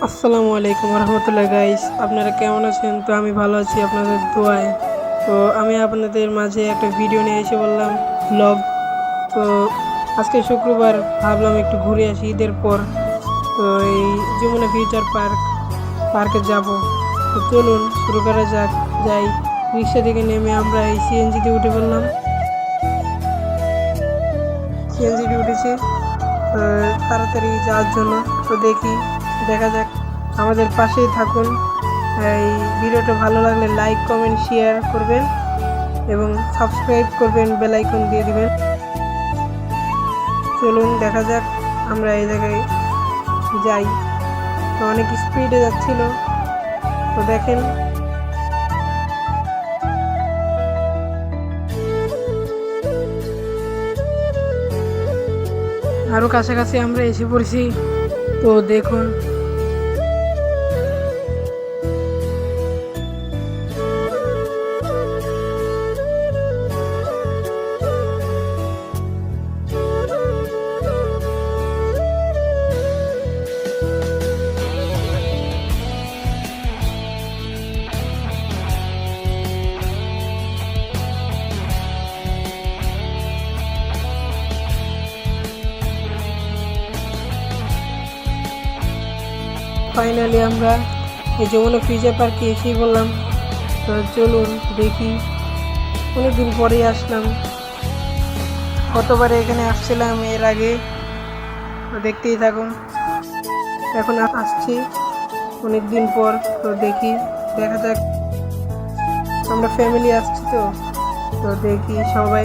আসসালামু আলাইকুম রহমতুল্লাহ গাইস, আপনারা কেমন আছেন? তো আমি ভালো আছি আপনাদের দোয়ায়। তো আমি আপনাদের মাঝে একটা ভিডিও নিয়ে এসে বললাম ব্লগ। তো আজকে শুক্রবার, ভাবলাম একটু ঘুরে আসি ঈদের পর। তো এই যমুনা ফিউচার পার্কে যাব। তো চলুন শুরু করা যাক। যাই, রিক্সা থেকে নেমে আমরা এই সিএনজিতে উঠে পড়লাম। সিএনজিতে উঠেছি তাড়াতাড়ি যাওয়ার জন্য। তো দেখা যাক, আমাদের পাশেই থাকুন। এই ভিডিওটা ভালো লাগলে লাইক কমেন্ট শেয়ার করবেন এবং সাবস্ক্রাইব করবেন, বেল আইকন দিয়ে দিবেন। চলুন দেখা যাক, আমরা এই জায়গায় যাই। তো অনেক স্পিডে যাচ্ছিল, তো দেখেন। আরও কাছাকাছি আমরা এসে পড়ছি, তো দেখুন। ফাইনালি আমরা এই যমুনা ফিউচার পার্কে এসেই বললাম। তো চলুন দেখি, অনেকদিন পরেই আসলাম। কতবার এখানে আসছিলাম এর আগে, দেখতেই থাকুন। এখন আসছি অনেকদিন পর, তো দেখা যাক। আমরা ফ্যামিলি আসছি, তো দেখি সবাই।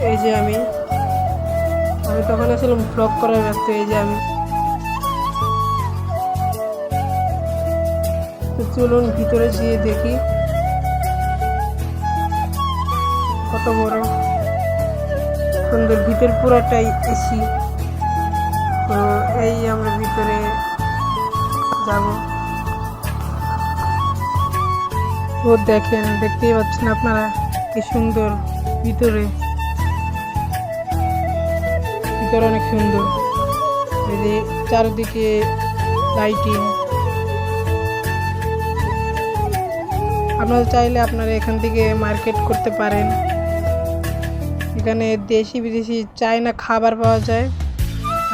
এই যে আমি তখন আসলাম ব্লগ করার ব্যস্ত। এই যে আমি, তো চলুন ভিতরে গিয়ে দেখি কত বড় সুন্দর। ভিতর পুরাটাই এসি। তো এই আমরা ভিতরে যাব। তো দেখতেই পাচ্ছেন আপনারা কি সুন্দর। ভিতরে অনেক সুন্দর। এই যে চারিদিকে লাইটিং। আপনারা চাইলে আপনারা এখান থেকে মার্কেট করতে পারেন। এখানে দেশি বিদেশি চাইনা খাবার পাওয়া যায়।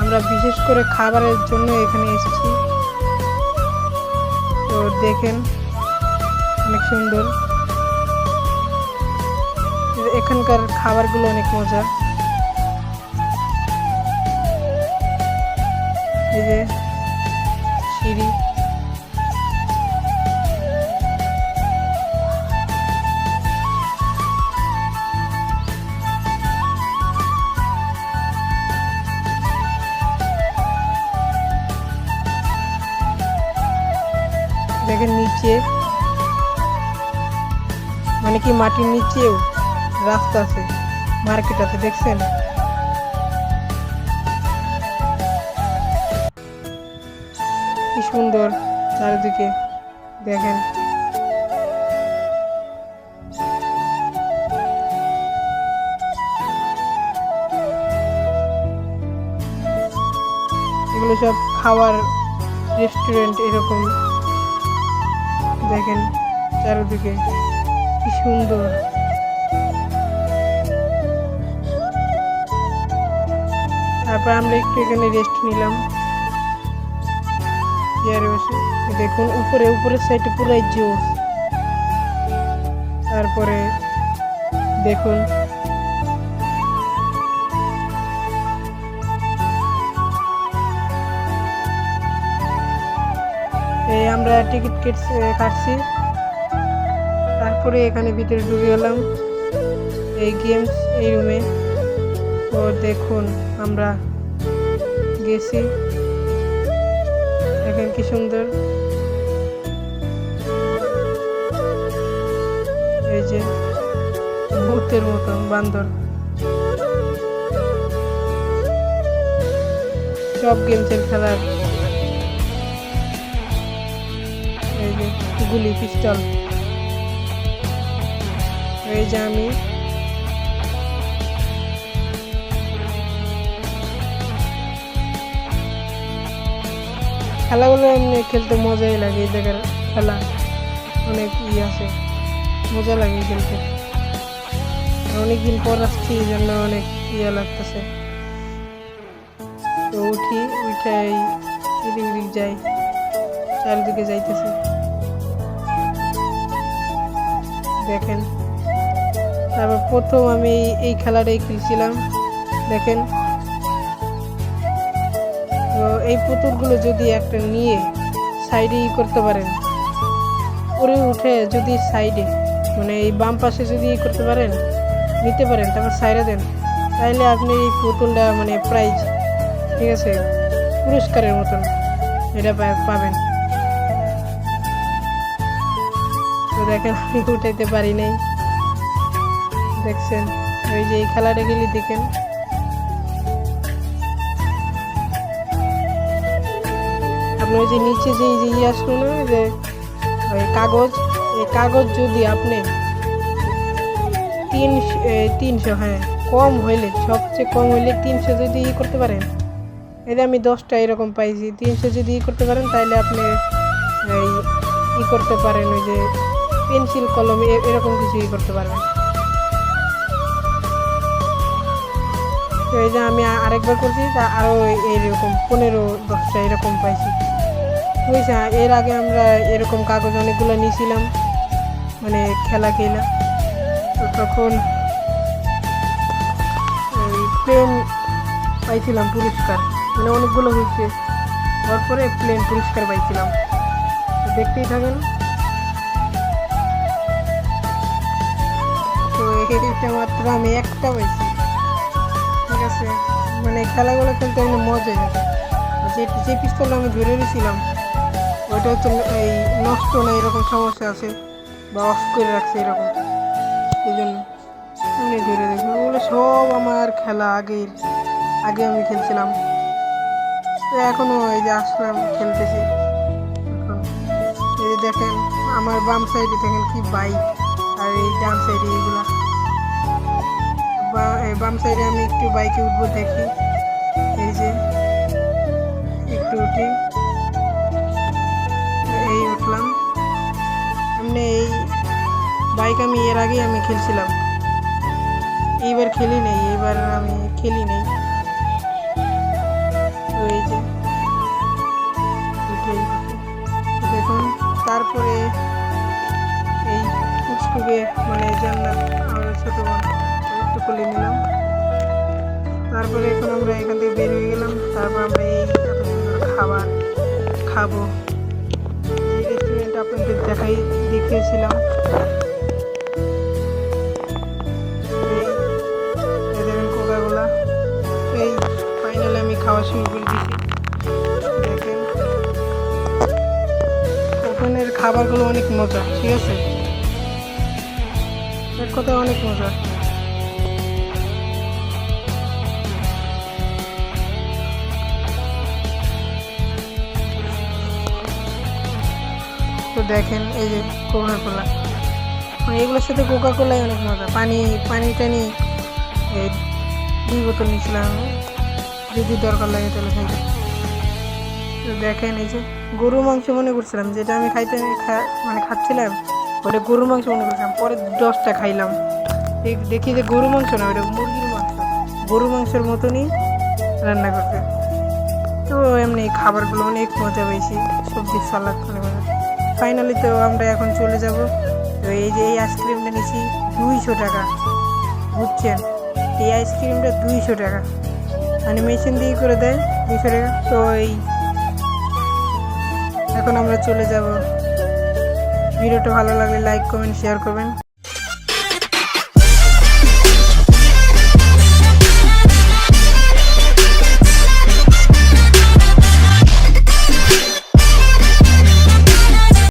আমরা বিশেষ করে খাবারের জন্য এখানে এসেছি। তো দেখেন অনেক সুন্দর। এখানকার খাবারগুলো অনেক মজা। এই যে সিঁড়ি, দেখেন নিচে, মানে কি মাটির নিচেও রাস্তা আছে, মার্কেট আছে, দেখছেন? কি সুন্দর চারিদিকে, দেখেন। এগুলো সব খাওয়ার রেস্টুরেন্ট, এরকম দেখেন চারিদিকে কি সুন্দর। তারপর আমরা একটু এখানে রেস্ট নিলাম চেয়ারে বসে। দেখুন উপরের সাইডে পুরাই জোস। তারপরে দেখুন এই আমরা টিকিট কাটছি। তারপরে এখানে ভিতরে ঢুকে গেলাম এই গেমস এই রুমে। তো দেখুন আমরা গেছি, দেখেন কি সুন্দর। এই যে ভূতের মতন বান্দর, সব গেমসের খেলার। এই যে গুলি, পিস্তল। এই যে আমি খেলাগুলো এমনি খেলতে মজাই লাগে, এই জায়গার খেলা অনেক আছে, মজা লাগে খেলতে। অনেকদিন পর আসছি, এই জন্য অনেক লাগতেছে। তো উঠি, উঠাই এদিক ওদিক যাই, চারিদিকে যাইতেছে। দেখেন, তারপর প্রথম আমি এই খেলাটাই খেলছিলাম। দেখেন, তো এই পুতুলগুলো যদি একটা নিয়ে সাইডে করতে পারেন, উপরে উঠে যদি সাইডে মানে এই বাম পাশে যদি করতে পারেন, নিতে পারেন, তারপর সাইডে দেন, তাহলে আপনি এই পুতুলটা মানে প্রাইজ, ঠিক আছে, পুরস্কারের মতন এটা পাবেন। তো দেখেন, আমি উঠাইতে পারি নাই। দেখছেন, ওই যে এই খেলাটা খেলি, দেখেন আপনি ওই যে নিচে যে আসলো না, যে ওই কাগজ, এই কাগজ যদি আপনি 300 হ্যাঁ কম হইলে, সবচেয়ে কম হইলে 300 যদি করতে পারেন, এই যে আমি 10টা এরকম পাইছি, 300 যদি করতে পারেন, তাহলে আপনি এই করতে পারেন, ওই যে পেন্সিল কলম এরকম কিছু করতে পারবেন। তো এই যে আমি আরেকবার করছি, তা আরও এইরকম 15-10টা এরকম পাইছি, বুঝছে। এর আগে আমরা এরকম কাগজ অনেকগুলো নিয়েছিলাম, মানে খেলা তো তখন প্লেন পাইছিলাম পুরস্কার, মানে অনেকগুলো হয়েছে, তারপরে প্লেন পুরস্কার পাইছিলাম। দেখতেই থাকেন। তো এটা মাত্র আমি একটা পাইছি, ঠিক আছে। মানে খেলাগুলো খেলতে অনেক মজাই আছে। যে পিস্তলটা আমি ধরে নিয়েছিলাম, ওইটা হচ্ছে এই নষ্ট না, এরকম সমস্যা আছে বা অফ করে রাখছে এরকম, এই জন্য আমি ধরে দেখি। ওগুলো সব আমার খেলা আগে আমি খেলছিলাম। তো এখনও এই যে আসলাম, খেলতেছি। এই যে দেখেন, আমার বাম সাইডে দেখেন কি বাইক, আর এই ডান সাইডে এইগুলা। বাম সাইডে আমি একটু বাইকে উঠবো, দেখি, এই যে একটু উঠি, এই উঠলাম। এমনি এই বাইক আমি এর আগেই আমি খেলছিলাম, এইবার খেলি নেই, এইবার আমি খেলি নেই। তো এই যে দেখুন, তারপরে এই স্কুবে মানে জান্নাত আমার ছোট বোন একটু খুলে নিলাম। তারপরে এখন আমরা এখান থেকে বের হয়ে গেলাম। তারপর আমরা এই এত সুন্দর খাবার খাবো, এই রেস্টুরেন্ট আপনাদের দেখিয়েছিলাম। দেখেন কোকাকোলা, এই ফাইনালি আমি খাওয়া শুরু করে দিয়েছি। দেখেন, ওখানের খাবারগুলো অনেক মজা, ঠিক আছে, এক কথায় অনেক মজা। তো দেখেন, এই যে কোকাকোলা, মানে এগুলোর সাথে কোকাকোলাই অনেক মজা। পানি টানি 2 বোতল নিয়েছিলাম, যদি দরকার লাগে তাহলে খাইতে। তো দেখেন, এই যে গরু মাংস মনে করছিলাম, যেটা আমি মানে খাচ্ছিলাম, ওটা গরু মাংস মনে করছিলাম। পরে 10টা খাইলাম, দেখি যে গরু মাংস না, ওটা মুরগির মাংস। গরু মাংসের মতনই রান্না করতে। তো এমনি খাবারগুলো অনেক মজা পেয়েছি, সবজির সালাদ করে মজা। ফাইনালি তো আমরা এখন চলে যাব। তো এই যে এই আইসক্রিমটা নিয়েছি 200 টাকা, বুঝছেন, এই আইসক্রিমটা 200 টাকা, মানে মেশিন দিয়ে করে দেয় 200 টাকা। তো এখন আমরা চলে যাব। ভিডিওটা ভালো লাগলে লাইক, কমেন্ট, শেয়ার করবেন।